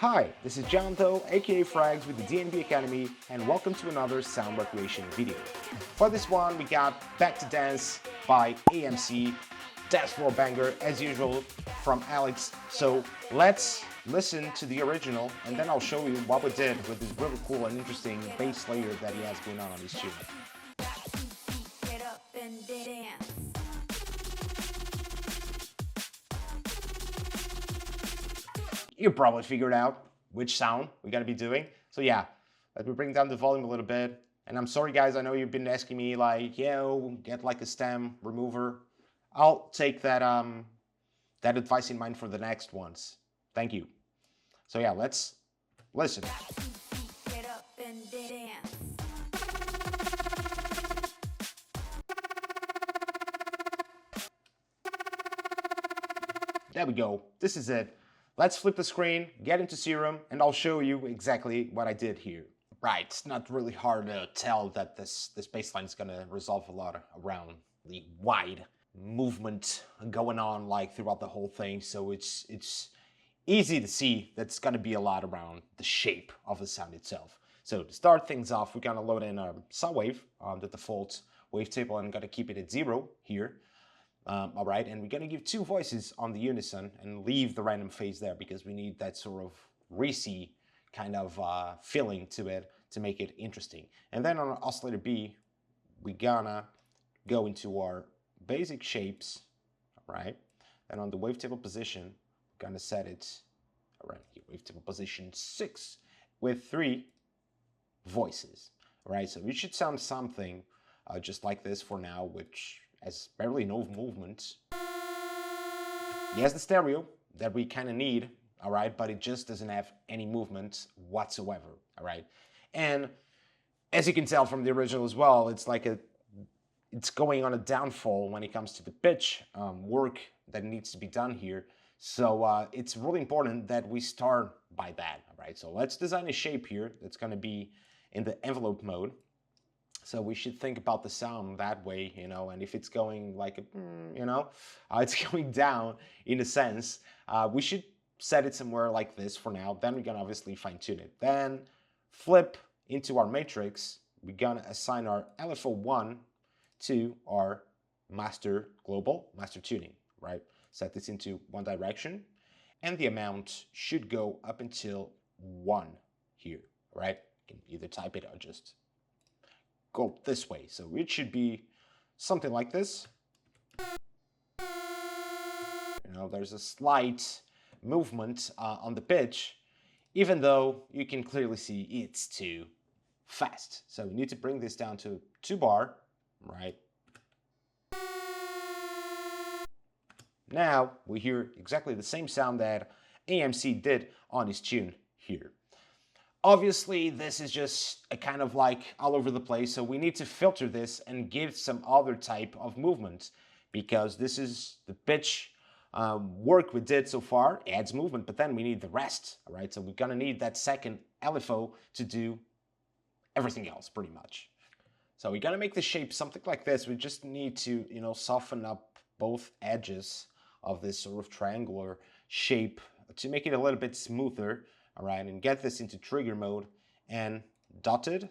Hi, this is Jonathan, aka Frags with the DNB Academy, and welcome to another sound recreation video. For this one, we got Back to Dance by A.M.C, dance floor banger as usual from Alex. So let's listen to the original, and then I'll show you what we did with this really cool and interesting bass layer that he has going on his tune. Get up and dance. You probably figured out which sound we're gonna be doing. So yeah, let me bring down the volume a little bit. And I'm sorry guys, I know you've been asking me like, yo, get like a stem remover. I'll take that that advice in mind for the next ones. Thank you. So yeah, let's listen. Get up and dance. There we go. This is it. Let's flip the screen, get into Serum, and I'll show you exactly what I did here. Right, it's not really hard to tell that this bassline is gonna resolve a lot around the wide movement going on like throughout the whole thing. So it's easy to see that's gonna be a lot around the shape of the sound itself. So to start things off, we're gonna load in a saw wave, the default wavetable, and I'm gonna keep it at 0 here. All right, and we're gonna give 2 voices on the unison and leave the random phase there because we need that sort of racy kind of feeling to it to make it interesting. And then on oscillator B, we're gonna go into our basic shapes, all right? And on the wavetable position, we're gonna set it around here, wavetable position 6 with 3 voices, all right? So it should sound something just like this for now, which has barely no movement. He has the stereo that we kind of need, all right, but it just doesn't have any movement whatsoever, all right? And as you can tell from the original as well, it's like it's going on a downfall when it comes to the pitch work that needs to be done here. So it's really important that we start by that, all right? So let's design a shape here that's gonna be in the envelope mode. So we should think about the sound that way, you know, and if it's going like, you know, it's going down in a sense, we should set it somewhere like this for now. Then we're gonna obviously fine tune it. Then flip into our matrix. We're gonna assign our LFO1 to our master global, master tuning, right? Set this into one direction and the amount should go up until 1 here, right? You can either type it or just go this way. So it should be something like this. You know, there's a slight movement on the pitch, even though you can clearly see it's too fast. So we need to bring this down to 2 bar, right? Now we hear exactly the same sound that A.M.C did on his tune here. Obviously, this is just a kind of like all over the place, so we need to filter this and give some other type of movement because this is the pitch work we did so far, adds movement, but then we need the rest, all right? So we're gonna need that second LFO to do everything else pretty much. So we're gonna make the shape something like this. We just need to, you know, soften up both edges of this sort of triangular shape to make it a little bit smoother. All right, and get this into trigger mode and dotted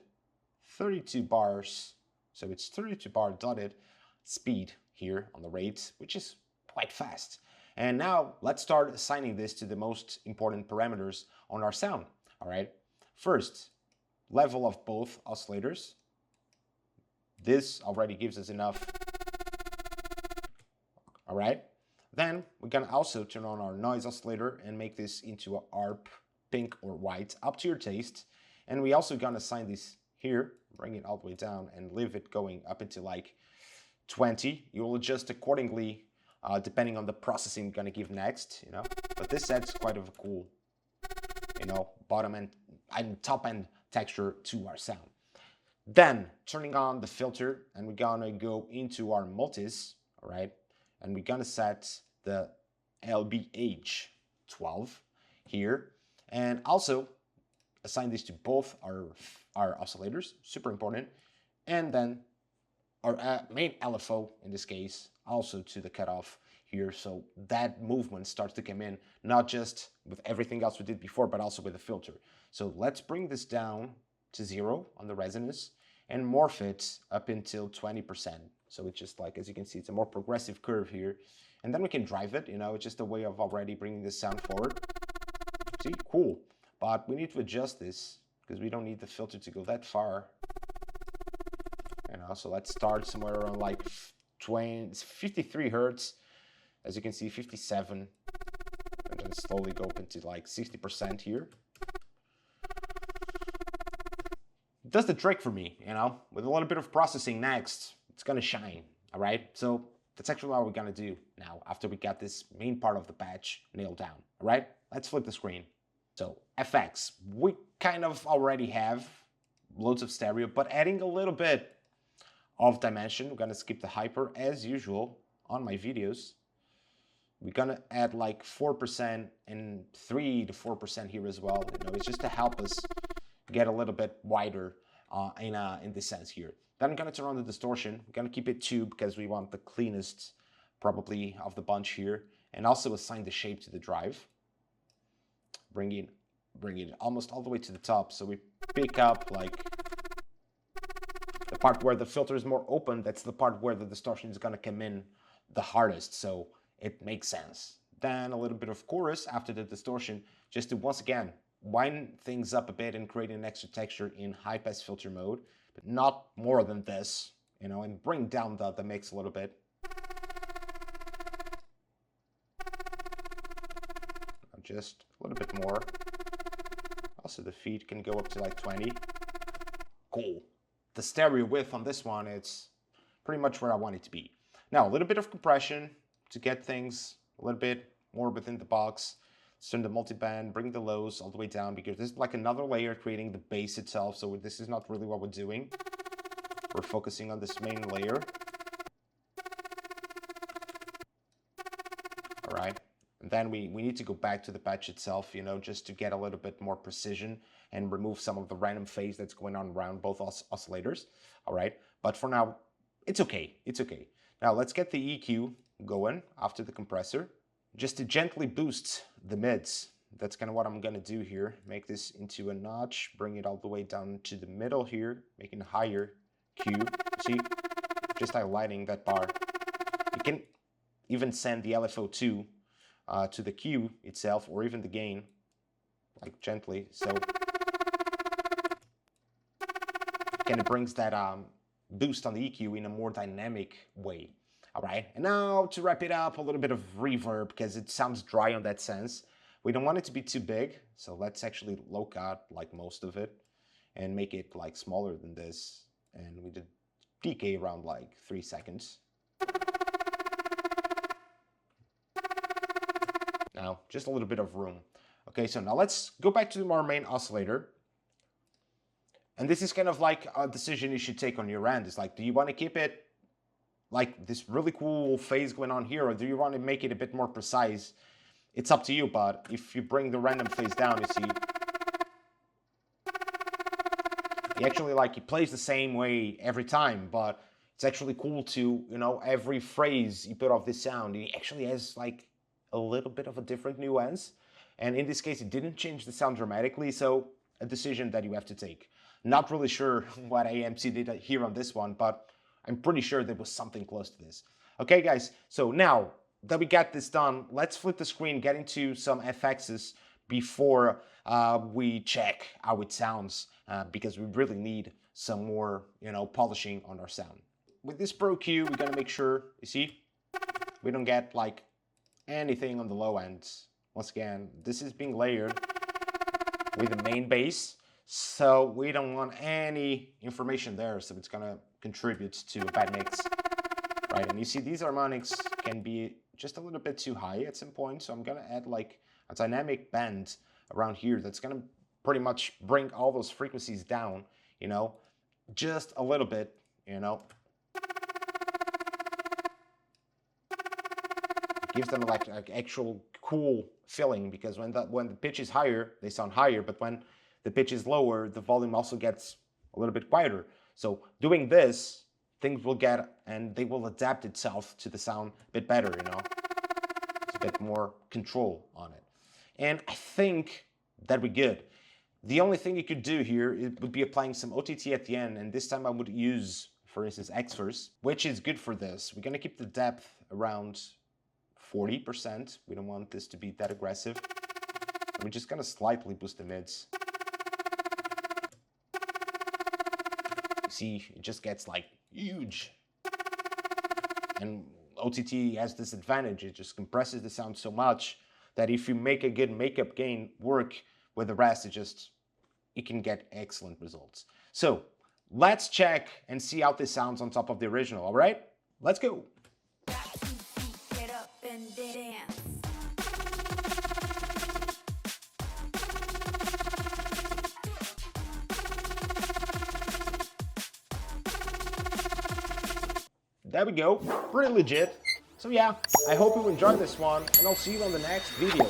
32 bars. So it's 32 bar dotted speed here on the rate, which is quite fast. And now let's start assigning this to the most important parameters on our sound. All right, first, level of both oscillators. This already gives us enough. All right, then we're gonna also turn on our noise oscillator and make this into an ARP, pink or white, up to your taste. And we also gonna assign this here, bring it all the way down and leave it going up into like 20. You will adjust accordingly depending on the processing you're gonna give next, you know. But this adds quite of a cool, you know, bottom end and top end texture to our sound. Then turning on the filter and we're gonna go into our multis, all right? And we're gonna set the LBH12 here. And also assign this to both our oscillators, super important. And then our main LFO, in this case, also to the cutoff here, so that movement starts to come in, not just with everything else we did before, but also with the filter. So let's bring this down to 0 on the resonance and morph it up until 20%. So it's just like, as you can see, it's a more progressive curve here. And then we can drive it, it's just a way of already bringing the sound forward. See, cool. But we need to adjust this because we don't need the filter to go that far. So let's start somewhere around like 53 hertz. As you can see, 57. And then slowly go up into like 60% here. It does the trick for me, with a little bit of processing next, it's gonna shine, all right? So that's actually what we're gonna do now after we got this main part of the patch nailed down, all right? Let's flip the screen. So FX, we kind of already have loads of stereo, but adding a little bit of dimension, we're gonna skip the hyper as usual on my videos. We're gonna add like 4% and 3 to 4% here as well. It's just to help us get a little bit wider in this sense here. Then I'm gonna turn on the distortion. We're gonna keep it 2 because we want the cleanest probably of the bunch here, and also assign the shape to the drive. Bring it almost all the way to the top, so we pick up like the part where the filter is more open. That's the part where the distortion is gonna come in the hardest, so it makes sense. Then a little bit of chorus after the distortion, just to once again wind things up a bit and create an extra texture in high pass filter mode, but not more than this, and bring down the mix a little bit. Just a little bit more. Also the feed can go up to like 20. Cool. The stereo width on this one, it's pretty much where I want it to be. Now a little bit of compression to get things a little bit more within the box. Turn the multiband, bring the lows all the way down, because this is like another layer creating the bass itself, so this is not really what we're doing. We're focusing on this main layer. All right. And then we need to go back to the patch itself, just to get a little bit more precision and remove some of the random phase that's going on around both oscillators. All right. But for now, it's okay. It's okay. Now let's get the EQ going after the compressor, just to gently boost the mids. That's kind of what I'm going to do here. Make this into a notch, bring it all the way down to the middle here, making a higher Q. See, just highlighting that bar. You can even send the LFO2 to the Q itself, or even the gain, like gently. So kind of brings that boost on the EQ in a more dynamic way. All right, and now to wrap it up, a little bit of reverb, because it sounds dry on that sense. We don't want it to be too big, so let's actually low cut like most of it and make it like smaller than this. And we did decay around like 3 seconds. Now, just a little bit of room. Okay, so now let's go back to our main oscillator. And this is kind of like a decision you should take on your end. It's like, do you want to keep it like this really cool phase going on here, or do you want to make it a bit more precise? It's up to you, but if you bring the random phase down, you see, he actually he plays the same way every time, but it's actually cool to, every phrase you put off this sound, he actually has like a little bit of a different nuance. And in this case, it didn't change the sound dramatically, so a decision that you have to take. Not really sure what A.M.C did here on this one, but I'm pretty sure there was something close to this. Okay, guys, so now that we got this done, let's flip the screen, get into some FXs before we check how it sounds, because we really need some more, polishing on our sound. With this Pro Q, we're gonna make sure, you see, we don't get like anything on the low ends. Once again, this is being layered with the main bass, so we don't want any information there, so it's gonna contribute to a bad mix, right? And you see these harmonics can be just a little bit too high at some point, so I'm gonna add like a dynamic band around here that's gonna pretty much bring all those frequencies down, just a little bit, gives them like an actual cool feeling, because when the pitch is higher, they sound higher, but when the pitch is lower, the volume also gets a little bit quieter. So doing this, things will get, and they will adapt itself to the sound a bit better, get more control on it. And I think that we're good. The only thing you could do here would be applying some OTT at the end, and this time I would use, for instance, Xfer, which is good for this. We're gonna keep the depth around 40%. We don't want this to be that aggressive. We're just gonna slightly boost the mids. You see, it just gets like huge. And OTT has this advantage, it just compresses the sound so much that if you make a good makeup gain work with the rest, it can get excellent results. So let's check and see how this sounds on top of the original, all right? Let's go. Back 2 feet, get up and dance. There we go, pretty legit. So yeah, I hope you enjoyed this one, and I'll see you on the next video.